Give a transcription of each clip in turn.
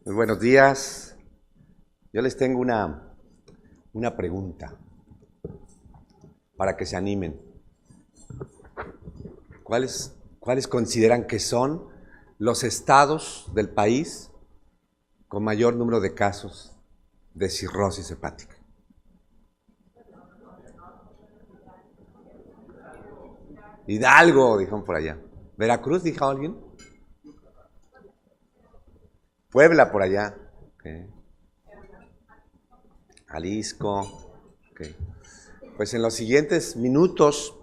Muy buenos días. Yo les tengo una pregunta para que se animen. ¿Cuáles consideran que son los estados del país con mayor número de casos de cirrosis hepática? Hidalgo, dijeron por allá. ¿Veracruz, dijo alguien? Puebla, por allá. Okay. Jalisco. Okay. Pues en los siguientes minutos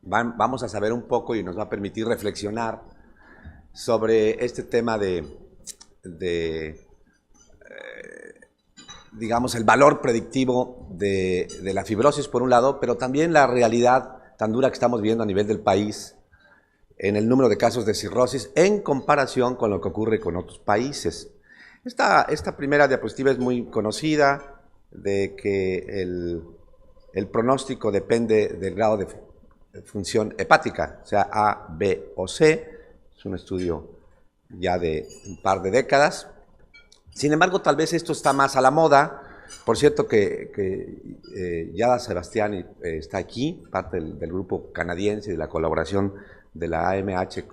vamos a saber un poco y nos va a permitir reflexionar sobre este tema digamos, el valor predictivo de la fibrosis por un lado, pero también la realidad tan dura que estamos viendo a nivel del país en el número de casos de cirrosis en comparación con lo que ocurre con otros países. Esta primera diapositiva es muy conocida, de que el pronóstico depende del grado de función hepática, sea A, B o C. Es un estudio ya de un par de décadas. Sin embargo, tal vez esto está más a la moda. Por cierto que Yada Sebastián está aquí, parte del grupo canadiense de la colaboración de la AMH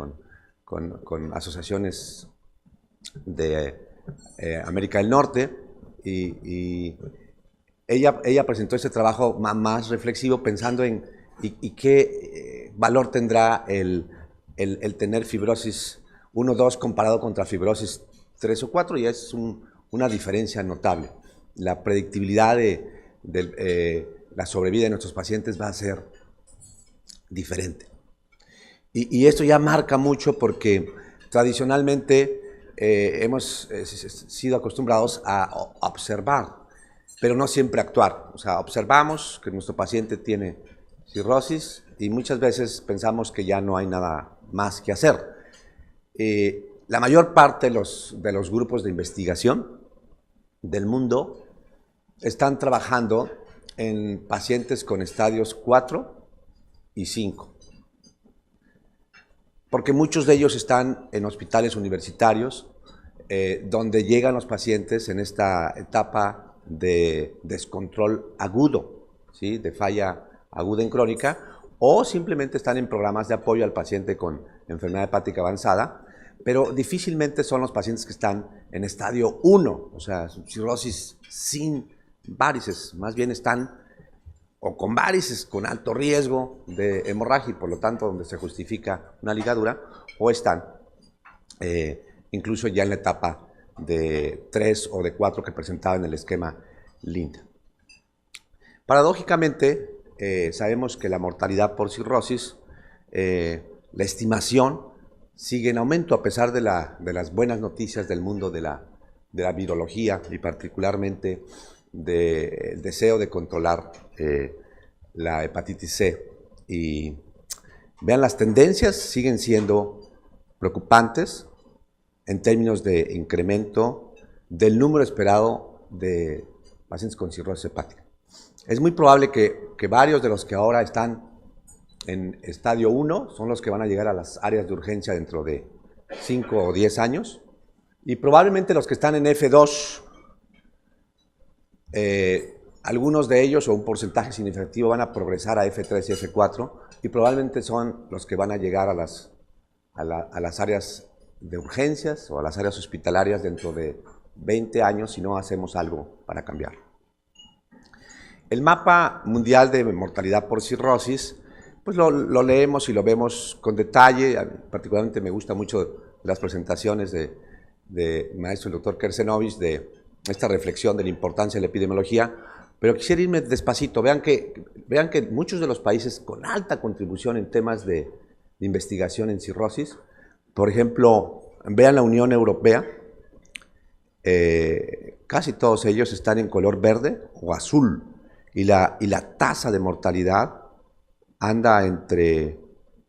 con asociaciones de América del Norte, y ella presentó este trabajo más reflexivo pensando en qué valor tendrá el tener fibrosis 1 2 comparado contra fibrosis 3 o 4, y es una diferencia notable. La predictibilidad de la sobrevida de nuestros pacientes va a ser diferente. Y esto ya marca mucho porque tradicionalmente hemos sido acostumbrados a observar, pero no siempre actuar. O sea, observamos que nuestro paciente tiene cirrosis y muchas veces pensamos que ya no hay nada más que hacer. La mayor parte de los grupos de investigación del mundo están trabajando en pacientes con estadios 4 y 5. Porque muchos de ellos están en hospitales universitarios, donde llegan los pacientes en esta etapa de descontrol agudo, ¿sí? De falla aguda en crónica, o simplemente están en programas de apoyo al paciente con enfermedad hepática avanzada, pero difícilmente son los pacientes que están en estadio 1, o sea, cirrosis sin varices, más bien están o con varices con alto riesgo de hemorragia y por lo tanto donde se justifica una ligadura, o están incluso ya en la etapa de 3 o de 4 que presentaba en el esquema Lind. Paradójicamente, sabemos que la mortalidad por cirrosis, la estimación sigue en aumento a pesar de las buenas noticias del mundo de la virología y particularmente del deseo de controlar la hepatitis C. Y vean, las tendencias siguen siendo preocupantes en términos de incremento del número esperado de pacientes con cirrosis hepática. Es muy probable que varios de los que ahora están en estadio 1 son los que van a llegar a las áreas de urgencia dentro de 5 o 10 años, y probablemente los que están en F2, algunos de ellos o un porcentaje significativo van a progresar a F3 y F4, y probablemente son los que van a llegar a las áreas de urgencias o a las áreas hospitalarias dentro de 20 años si no hacemos algo para cambiar. El mapa mundial de mortalidad por cirrosis, pues lo leemos y lo vemos con detalle. Particularmente me gusta mucho las presentaciones de maestro el doctor Kersenovich, de esta reflexión de la importancia de la epidemiología, pero quisiera irme despacito. Vean que muchos de los países con alta contribución en temas de investigación en cirrosis, por ejemplo, vean la Unión Europea, casi todos ellos están en color verde o azul, y la tasa de mortalidad anda entre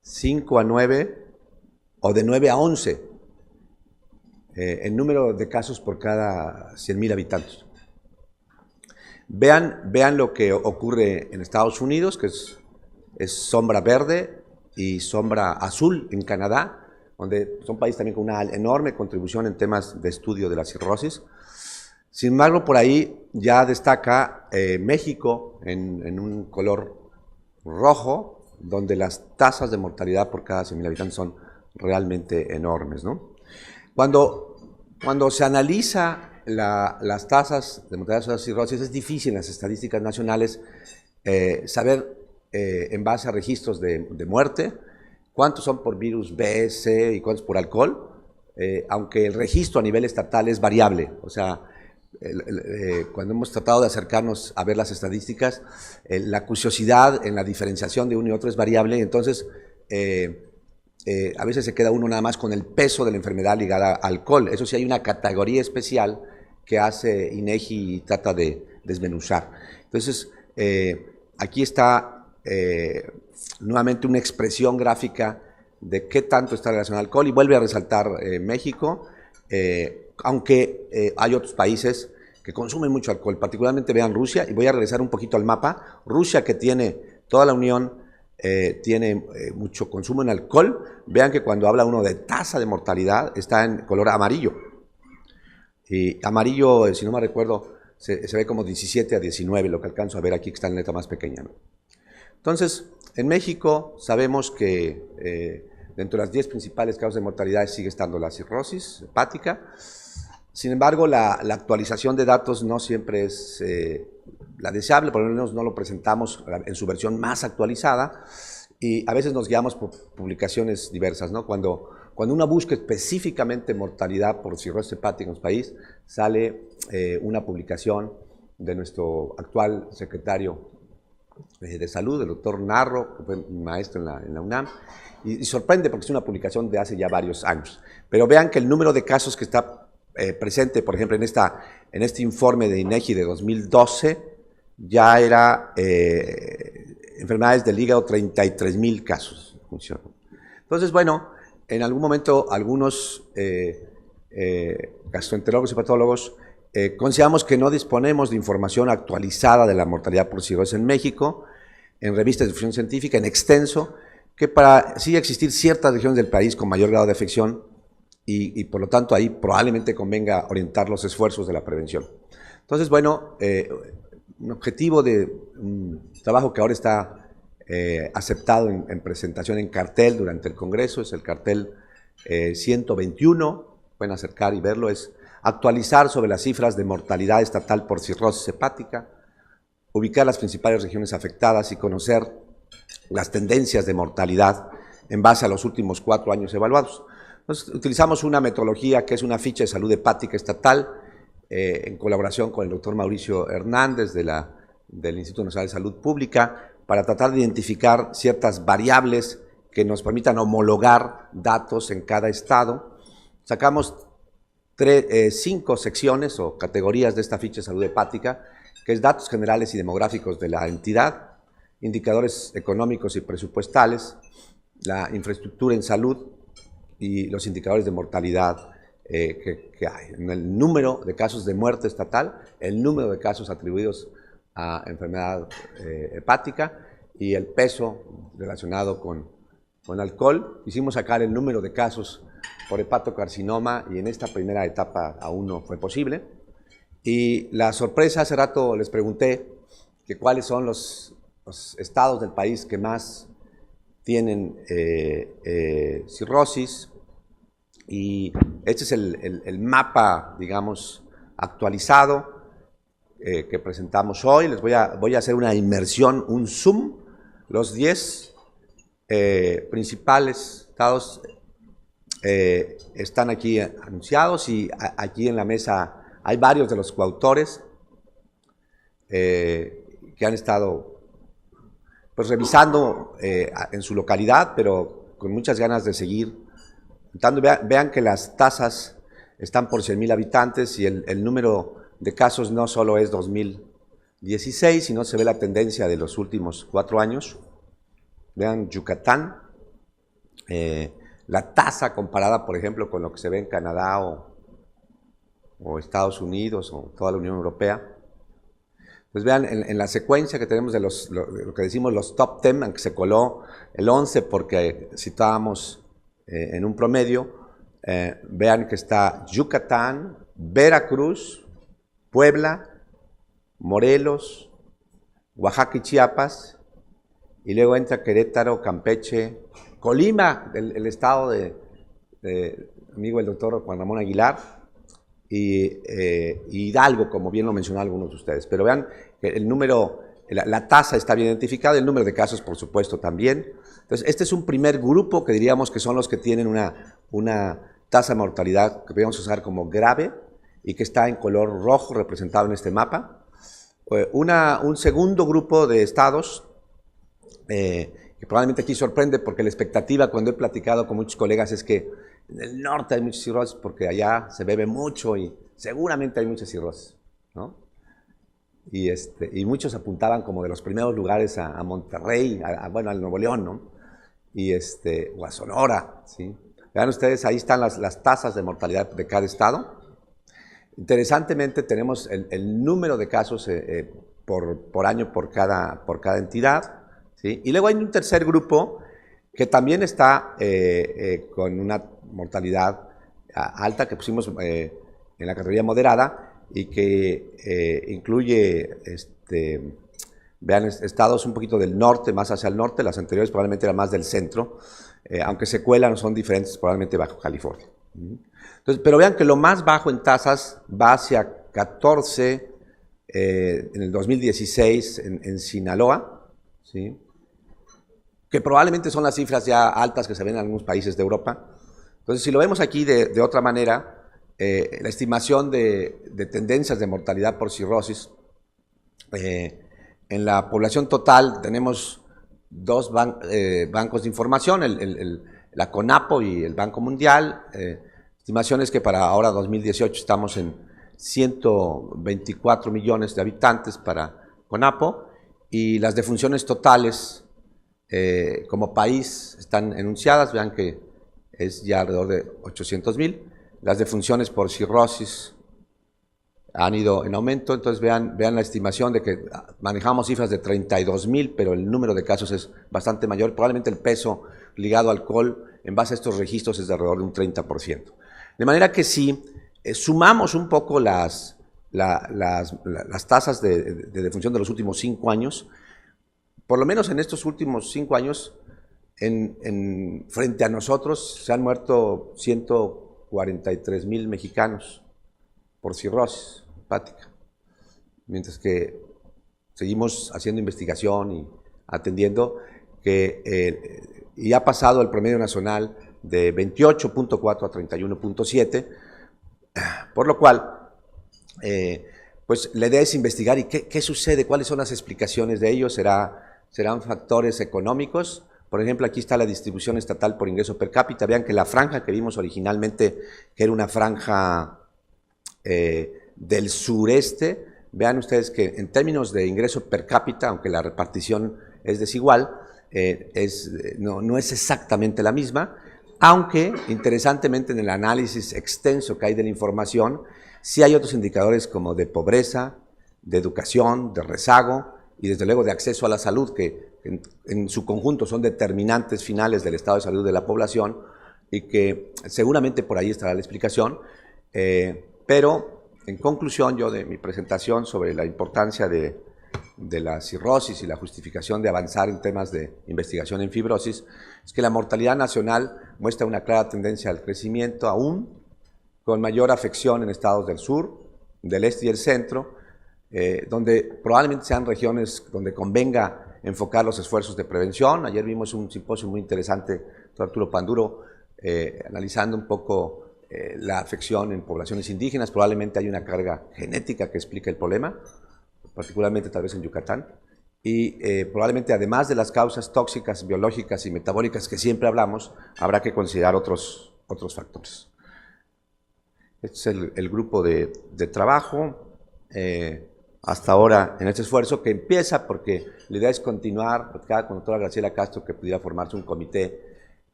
5 a 9 o de 9 a 11 en número de casos por cada 100,000 habitantes. Vean lo que ocurre en Estados Unidos, que es sombra verde y sombra azul en Canadá, donde son países también con una enorme contribución en temas de estudio de la cirrosis. Sin embargo, por ahí ya destaca México en un color rojo, donde las tasas de mortalidad por cada 100.000 habitantes son realmente enormes, ¿no? Cuando se analiza las tasas de mortalidad sobre la cirrosis, es difícil en las estadísticas nacionales saber, en base a registros de muerte, cuántos son por virus B, C y cuántos por alcohol, aunque el registro a nivel estatal es variable. O sea, cuando hemos tratado de acercarnos a ver las estadísticas, la curiosidad en la diferenciación de uno y otro es variable, entonces a veces se queda uno nada más con el peso de la enfermedad ligada al alcohol. Eso sí, hay una categoría especial que hace INEGI y trata de desmenuzar. Entonces, aquí está nuevamente una expresión gráfica de qué tanto está relacionado al alcohol, y vuelve a resaltar México, aunque hay otros países que consumen mucho alcohol, particularmente vean Rusia, y voy a regresar un poquito al mapa. Rusia, que tiene toda la Unión, tiene mucho consumo en alcohol. Vean que cuando habla uno de tasa de mortalidad está en color amarillo, y amarillo, si no me recuerdo, se ve como 17 a 19, lo que alcanzo a ver aquí, que está en letra más pequeña, ¿no? Entonces, en México sabemos que dentro de las 10 principales causas de mortalidad sigue estando la cirrosis hepática. Sin embargo, la actualización de datos no siempre es la deseable, por lo menos no lo presentamos en su versión más actualizada, y a veces nos guiamos por publicaciones diversas, ¿no? Cuando uno busca específicamente mortalidad por cirrosis hepática en nuestro país, sale una publicación de nuestro actual secretario de Salud, el doctor Narro, que fue maestro en la UNAM, y sorprende porque es una publicación de hace ya varios años. Pero vean que el número de casos que está presente, por ejemplo, en este informe de INEGI de 2012, ya era enfermedades del hígado, 33,000 casos. Entonces, bueno, en algún momento algunos gastroenterólogos y patólogos consideramos que no disponemos de información actualizada de la mortalidad por cirrosis en México, en revistas de difusión científica, en extenso, que para sí existir ciertas regiones del país con mayor grado de afección, y por lo tanto ahí probablemente convenga orientar los esfuerzos de la prevención. Entonces, bueno, un objetivo de un trabajo que ahora está aceptado en presentación en cartel durante el Congreso, es el cartel 121, pueden acercar y verlo, es actualizar sobre las cifras de mortalidad estatal por cirrosis hepática, ubicar las principales regiones afectadas y conocer las tendencias de mortalidad en base a los últimos 4 años evaluados. Entonces, utilizamos una metodología que es una ficha de salud hepática estatal, en colaboración con el doctor Mauricio Hernández del Instituto Nacional de Salud Pública, para tratar de identificar ciertas variables que nos permitan homologar datos en cada estado. Sacamos 5 secciones o categorías de esta ficha de salud hepática, que es datos generales y demográficos de la entidad, indicadores económicos y presupuestales, la infraestructura en salud y los indicadores de mortalidad que hay. En el número de casos de muerte estatal, el número de casos atribuidos a enfermedad hepática y el peso relacionado con alcohol. Hicimos sacar el número de casos por hepatocarcinoma, y en esta primera etapa aún no fue posible. Y la sorpresa, hace rato les pregunté que cuáles son los estados del país que más tienen cirrosis, y este es el mapa, digamos, actualizado que presentamos hoy. Les voy a hacer una inmersión, un zoom. Los 10 principales estados están aquí anunciados, y aquí en la mesa hay varios de los coautores que han estado pues revisando en su localidad, pero con muchas ganas de seguir. Vean que las tasas están por 100,000 habitantes, y el número de casos no solo es 2016, sino se ve la tendencia de los últimos 4 años. Vean Yucatán, la tasa comparada, por ejemplo, con lo que se ve en Canadá o Estados Unidos o toda la Unión Europea. Pues vean, en la secuencia que tenemos de lo que decimos los top 10, aunque se coló el 11 porque citábamos en un promedio, vean que está Yucatán, Veracruz, Puebla, Morelos, Oaxaca y Chiapas, y luego entra Querétaro, Campeche, Colima, el estado de amigo el doctor Juan Ramón Aguilar, y Hidalgo, como bien lo mencionó algunos de ustedes. Pero vean que el número, la tasa está bien identificada, el número de casos, por supuesto, también. Entonces, este es un primer grupo que diríamos que son los que tienen una tasa de mortalidad que podríamos usar como grave y que está en color rojo representado en este mapa. Un segundo grupo de estados que probablemente aquí sorprende porque la expectativa cuando he platicado con muchos colegas es que en el norte hay mucha cirrosis porque allá se bebe mucho y seguramente hay mucha cirrosis, ¿no? Y muchos apuntaban como de los primeros lugares a Monterrey, bueno, al Nuevo León, ¿no? O a Sonora, ¿sí? Vean ustedes, ahí están las tasas de mortalidad de cada estado. Interesantemente tenemos el número de casos por año por cada entidad, ¿sí? Y luego hay un tercer grupo que también está con una mortalidad alta que pusimos en la categoría moderada y que incluye, vean, estados un poquito del norte, más hacia el norte, las anteriores probablemente eran más del centro, aunque se cuelan, son diferentes probablemente bajo California. Entonces, pero vean que lo más bajo en tasas va hacia 14 en el 2016 en Sinaloa, ¿sí? Que probablemente son las cifras ya altas que se ven en algunos países de Europa. Entonces, si lo vemos aquí de otra manera, la estimación de tendencias de mortalidad por cirrosis, en la población total tenemos dos bancos de información, la CONAPO y el Banco Mundial. Estimaciones que para ahora 2018 estamos en 124 millones de habitantes para CONAPO y las defunciones totales como país están enunciadas, vean que es ya alrededor de 800,000. Las defunciones por cirrosis han ido en aumento, entonces vean la estimación de que manejamos cifras de 32,000, pero el número de casos es bastante mayor. Probablemente el peso ligado al alcohol en base a estos registros es de alrededor de un 30%. De manera que si sumamos un poco las tasas de defunción de los últimos 5 años, por lo menos en estos últimos 5 años, frente a nosotros se han muerto 143,000 mexicanos por cirrosis hepática, mientras que seguimos haciendo investigación y atendiendo, y ha pasado el promedio nacional de 28.4 a 31.7, por lo cual, pues la idea es investigar y qué sucede, cuáles son las explicaciones de ello. ¿Serán factores económicos? Por ejemplo, aquí está la distribución estatal por ingreso per cápita. Vean que la franja que vimos originalmente, que era una franja del sureste, vean ustedes que en términos de ingreso per cápita, aunque la repartición es desigual, no es exactamente la misma, aunque interesantemente en el análisis extenso que hay de la información, sí hay otros indicadores como de pobreza, de educación, de rezago y desde luego de acceso a la salud, que en su conjunto son determinantes finales del estado de salud de la población y que seguramente por ahí estará la explicación, pero en conclusión yo de mi presentación sobre la importancia de la cirrosis y la justificación de avanzar en temas de investigación en fibrosis, es que la mortalidad nacional muestra una clara tendencia al crecimiento, aún con mayor afección en estados del sur, del este y el centro, donde probablemente sean regiones donde convenga enfocar los esfuerzos de prevención. Ayer vimos un simposio muy interesante, doctor Arturo Panduro, analizando un poco la afección en poblaciones indígenas. Probablemente hay una carga genética que explica el problema, particularmente tal vez en Yucatán, y probablemente además de las causas tóxicas, biológicas y metabólicas que siempre hablamos, habrá que considerar otros factores. Este es el grupo de trabajo hasta ahora en este esfuerzo que empieza porque la idea es continuar, platicar con la doctora Graciela Castro que pudiera formarse un comité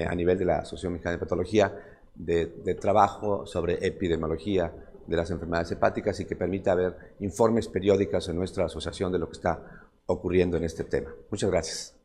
a nivel de la Asociación Mexicana de Patología de trabajo sobre epidemiología de las enfermedades hepáticas y que permita ver informes periódicos en nuestra asociación de lo que está ocurriendo en este tema. Muchas gracias.